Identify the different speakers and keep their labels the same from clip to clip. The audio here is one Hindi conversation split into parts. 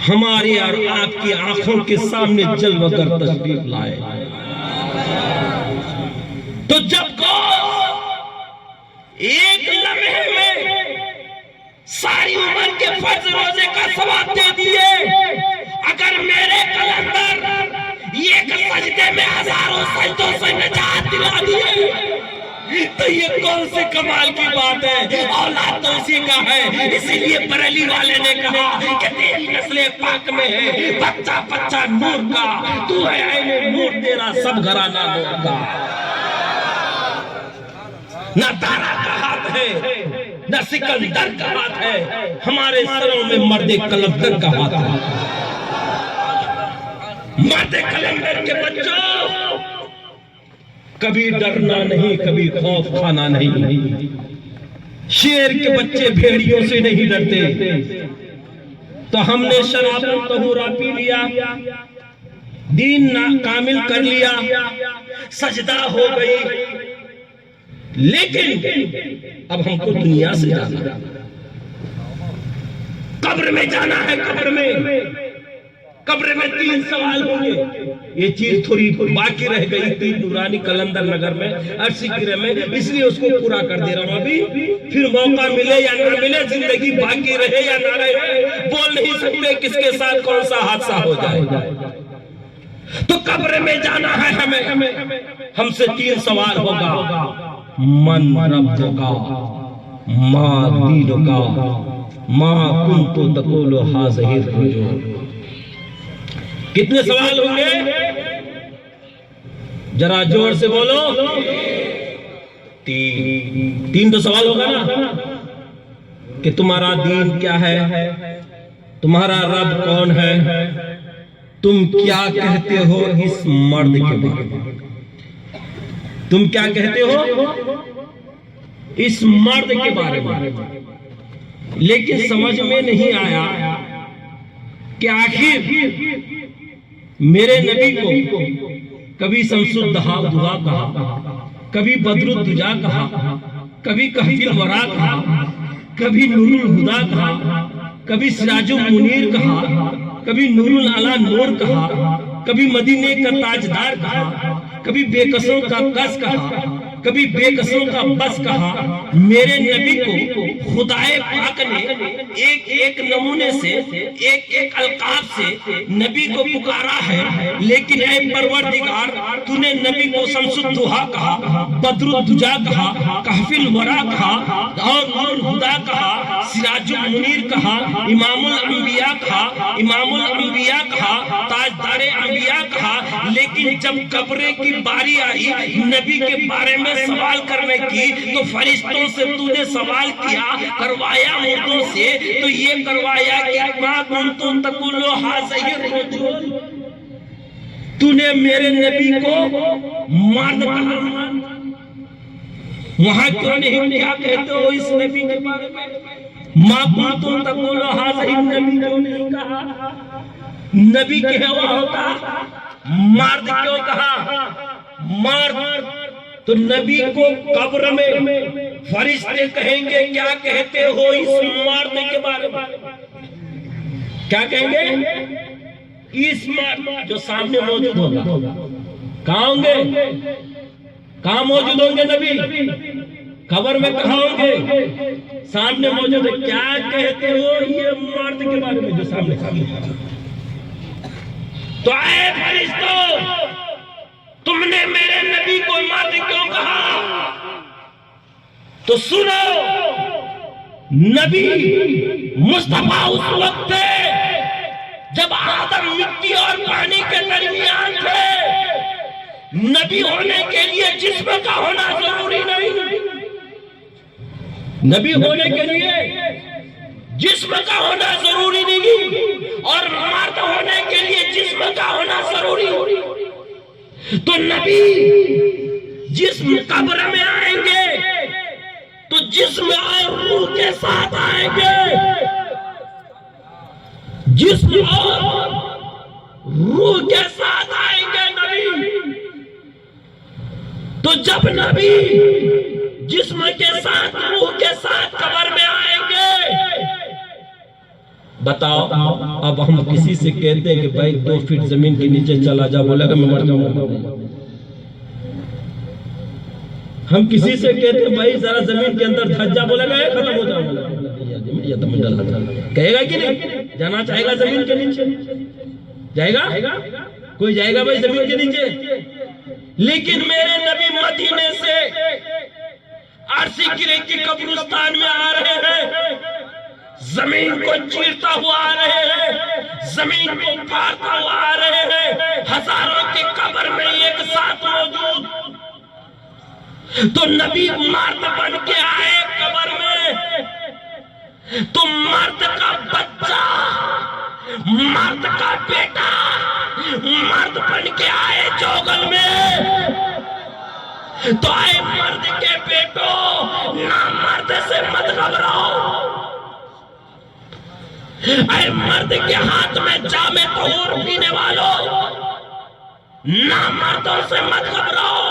Speaker 1: हमारी और आपकी आंखों के सामने जलवगर तशरीफ लाए। तो जब एक लम्हे में सारी उम्र के फर्ज रोजे का सवाब दे दिए, अगर मेरे कलंदर एक सजदे में हजारों सजदों से निजात दिला दिए तो ये कौन से कमाल की बात है। औलाद तो उसी का है, इसीलिए बरेली वाले ने कहा कि तेरी नस्ले पाक में है, बच्चा बच्चा नूर का, तू है आईने नूर, तेरा सब घराना नूर का। ना तारा का हाथ है, ना सिकंदर का हाथ है, हमारे सरों में मर्दे कलंदर का हाथ है। मर्दे कलंदर के बच्चों, कभी डरना नहीं, कभी खौफ खाना नहीं। शेर के बच्चे भेड़ियों से नहीं डरते। तो हमने शराब तहूरा पी लिया, दीन ना कामिल कर लिया, सजदा हो गई, लेकिन अब हमको दुनिया से जाना, कब्र में जाना है। कब्र में 3 सवाल होंगे। ये चीज थोड़ी बाकी रह गई थी नूरानी कलंदर नगर में, अर्शी गिरे में, इसलिए उसको पूरा कर दे रहा हूं। अभी फिर मौका मिले या ना मिले, जिंदगी बाकी रहे या ना रहे, बोल नहीं सकते किसके साथ कौन सा हादसा हो जाएगा। तो कब्र में जाना है हमें, हमसे 3 सवाल होगा। मन रब्बुका, मा दीनुका, मा कुन्तु तक़ूलु हाज़िहि रुजूर। कितने सवाल होंगे? जरा जोर से बोलो। 3 तो सवाल होगा ना, कि तुम्हारा दीन क्या है, तुम्हारा रब कौन है, तुम क्या कहते हो इस मर्द के बारे में, तुम क्या कहते हो इस मर्द के बारे में। लेकिन समझ में नहीं आया कि आखिर मेरे नबी को कभी शम्सुद्दुहा कहा, कभी बदरुद्दुजा कहा, कभी कहफिल वरा कहा, कभी नूरुल हुदा कहा, कभी सिराजुल मुनीर कहा, कभी नूरुल अला नूर कहा, कभी मदीने का ताजदार कहा, कभी बेकसों का कस कहा, कभी बेकसों का बस कहा। मेरे नबी को खुदाए पाक ने एक नमूने से, एक अलकाब से नबी को पुकारा है। लेकिन ऐ परवरदिगार, तूने नबी को शम्सुद्दुहा कहा, बदरुद्दुजा कहा, कहफिल वरा कहा, और नूरुल हुदा कहा, सिराजुल मुनीर कहा, इमामुल अंबिया कहा, इमामुल अंबिया कहा, ताजदारे अंबिया कहा। लेकिन जब कब्र की बारी आई नबी के बारे में सवाल करने की, तो फरिश्तों से तूने सवाल किया, करवाया मुर्दों से, तो ये करवाया कि मा कुन्तुम तक़ूलु हाज़िहि रुजूल, तूने मेरे नबी को मर्द कहा, वहां क्यों नहीं क्या कहते हो इस नबी के बारे में। मा कुन्तुम तक़ूलु हाज़िहि नबी क्यों नहीं कहा, नबी कहवा होता, मर्द क्यों कहा, मर्द। तो नबी को कब्र में फरिश्ते कहेंगे क्या कहते हो इस मर्द के बारे में, क्या कहेंगे इस मर्द जो सामने मौजूद होगा। कहाँ होंगे, कहाँ मौजूद होंगे नबी, कब्र में कहाँ होंगे, सामने मौजूद है। क्या कहते हो ये मर्द के बारे में जो सामने। तो आए फरिश्तों, तुमने मेरे नबी को मर्द क्यों कहा। तो सुनो, नबी मुस्तफा उस वक्त थे जब आदम मिट्टी और पानी के दरमियान थे। नबी होने के लिए जिस्म का होना जरूरी नहीं, नबी होने के लिए जिस्म का होना जरूरी नहीं, और मर्द होने के लिए जिस्म का होना जरूरी। तो नबी जिस्म कब्र में आएंगे तो जिस्म और रूह के साथ आएंगे, जिस्म और रूह के साथ आएंगे नबी। तो जब नबी जिस्म के साथ रूह के साथ कब्र में आएंगे बताओ, अब हम किसी से कहते हैं कि भाई 2 फीट जमीन के नीचे चला जा, बोलेगा मैं मर जाऊंगा। हम किसी से कहते हैं भाई जरा जमीन के अंदर धस जा, बोलेगा खत्म हो जाऊंगा, ये तो मुझे लग रहा है। कहेगा कि नहीं? जाना चाहेगा जमीन के नीचे? जाएगा? कोई जाएगा भाई जमीन के नीचे? लेकिन मेरे नबी मदीने से अर्शी किरे की कब्रिस्तान में आ रहे हैं, जमीन को चीरता हुआ आ रहे हैं, जमीन को फाड़ता हुआ आ रहे हैं, हजारों की कब्र में एक साथ मौजूद। तो नबी मर्द बन के आए कब्र में, तो मर्द का बच्चा, मर्द का बेटा मर्द बन के आए जोगल में। तो आए मर्द के बेटो, ना मर्द से मत घबराओ। आए मर्द के हाथ में जामे तहूर पीने वालों, ना मर्दों से मत घबराओ।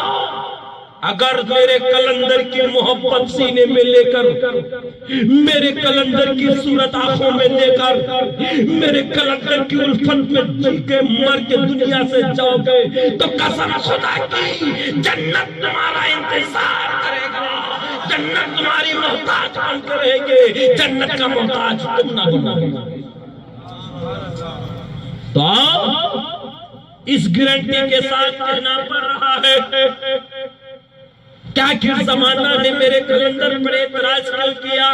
Speaker 1: अगर मेरे कलंदर की मोहब्बत सीने में लेकर, मेरे कलंदर की सूरत आंखों में लेकर, मेरे कलंदर की उल्फत में जी के मर के दुनिया से जाओगे, तो कसम खुदा की जन्नत तुम्हारा इंतजार करेगा, जन्नत तुम्हारी मोहताज बनकर रहेगी, जन्नत का मोहताज तुम ना बनो। तो इस गारंटी के साथ कहना पड़ रहा है, क्या किस जमाना ने मेरे कलंदर पर एतराज क्यों किया?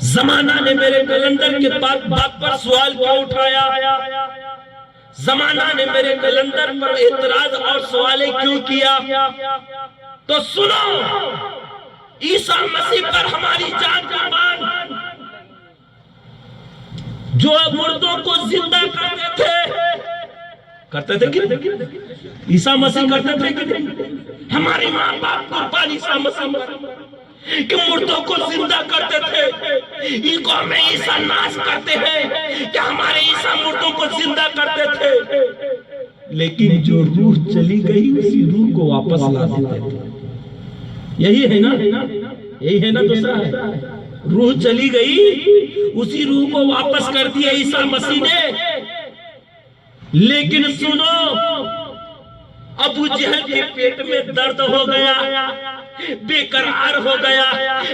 Speaker 1: जमाना ने मेरे कलंदर के बात पर सवाल क्यों उठाया? जमाना ने मेरे कलंदर पर एतराज और सवाल क्यों किया? तो सुनो, ईसा मसीह पर हमारी जान कुर्बान, जो मुर्दों को जिंदा करते थे कि ईसा मसीह करते थे कि हमारे माँ बाप कुर्बान ईसा मसीह कि मुर्दों को जिंदा करते थे। इनको हमें ईसा नाश करते हैं कि हमारे ईसा मुर्दों को जिंदा करते थे, लेकिन जो रूह चली गई उसी रूह को वापस ला देते थे। यही है ना, यही है ना। दूसरा है, रूह चली गई उसी रूह को वापस कर दिया ईसा मसीह ने। लेकिन सुनो, अबू जहल के पेट में दर्द हो गया, बेकरार हो गया।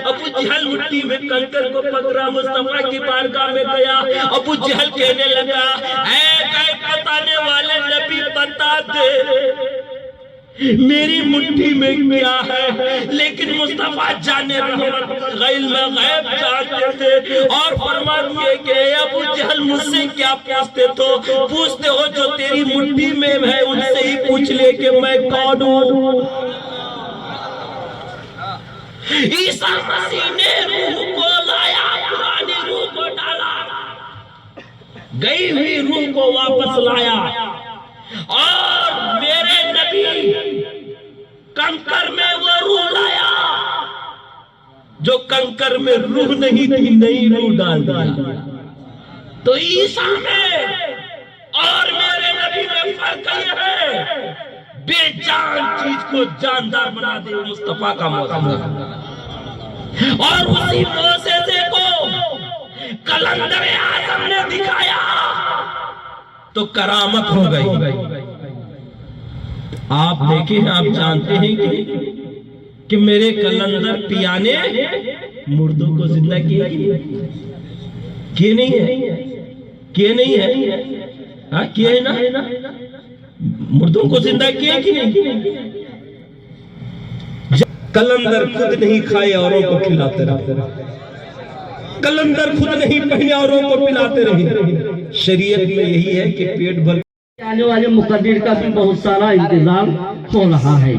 Speaker 1: अबू जहल मिट्टी में कंकर को पकड़ा, मुस्तफा की बारगाह में गया। अबू जहल कहने लगा, ऐ गैब बताने वाले नबी, बता दे मेरी मुट्ठी में क्या है। लेकिन मुस्तफा जाने गैब जानते थे और फरमाते कि अबू जहल मुझसे क्या पूछते हो जो तेरी मुट्ठी में है, उनसे ही पूछ ले कि मैं कौन हूँ। ईसा मसीह ने रूह को लाया, पुरानी रूह को डाला, गई हुई रूह को वापस लाया। और मेरे नबी कंकर में वो रूह लाया जो कंकर में रूह नहीं थी, नई रूह डाल दिया। तो ईसा में और मेरे नबी में फर्क यह है, बेजान चीज को जानदार बना दे मुस्तफा का मौजूदा। और उसी मौजूदे को कलंदर आजम ने दिखाया तो करामत हो गई। आप देखें, आप जानते हैं कि मेरे कलंदर पिया ने मुर्दों को जिंदा किया कि नहीं है? किए नहीं है? हाँ किए है ना? मुर्दों को जिंदा किए कि नहीं? कलंदर खुद नहीं खाए औरों को खिलाते रहे, कलंदर खुद नहीं पहने औरों को पिलाते रहे। शरीयत में यही है कि पेट भर
Speaker 2: आने वाले मुकद्दर का भी बहुत सारा इंतजाम हो रहा है।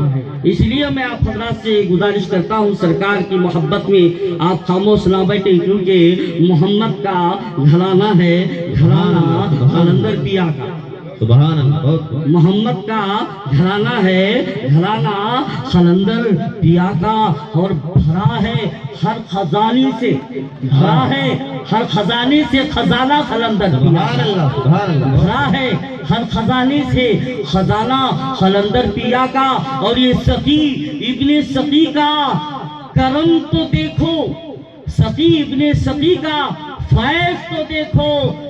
Speaker 2: इसलिए मैं आप हजरात से गुजारिश करता हूँ, सरकार की मोहब्बत में आप खामोश ना बैठे, क्योंकि मोहम्मद का घराना है, घराना कलंदर पिया का। सुभान अल्लाह। मोहम्मद का घराना है, घराना कलंदर पिया का, और भरा है हर खजाने से, भरा है हर खजाने से खजाना कलंदर पिया। भरा है हर खजाने से खजाना कलंदर पिया का। और ये सकी इब्ने सकी का करम तो देखो, सकी इब्ने सकी का फैज तो देखो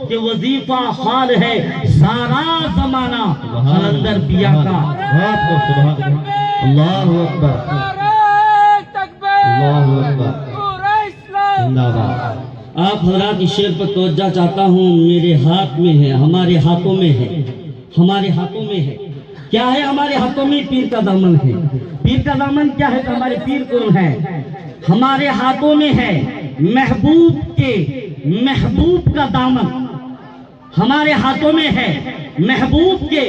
Speaker 2: कि वजीफा हाल है सारा जमाना कलंदर पिया का।
Speaker 3: अल्लाहु अकबर, अल्लाहु अकबर, जिंदाबाद।
Speaker 2: आप हजरात इस शेर पर तवज्जो चाहता हूँ, मेरे हाथ में है, हमारे हाथों में है, हमारे हाथों में है। क्या है हमारे हाथों में? पीर का दामन है। पीर का दामन क्या है? तो हमारे पीर कौन है? हमारे हाथों में है महबूब का दामन हमारे हाथों में है, महबूब के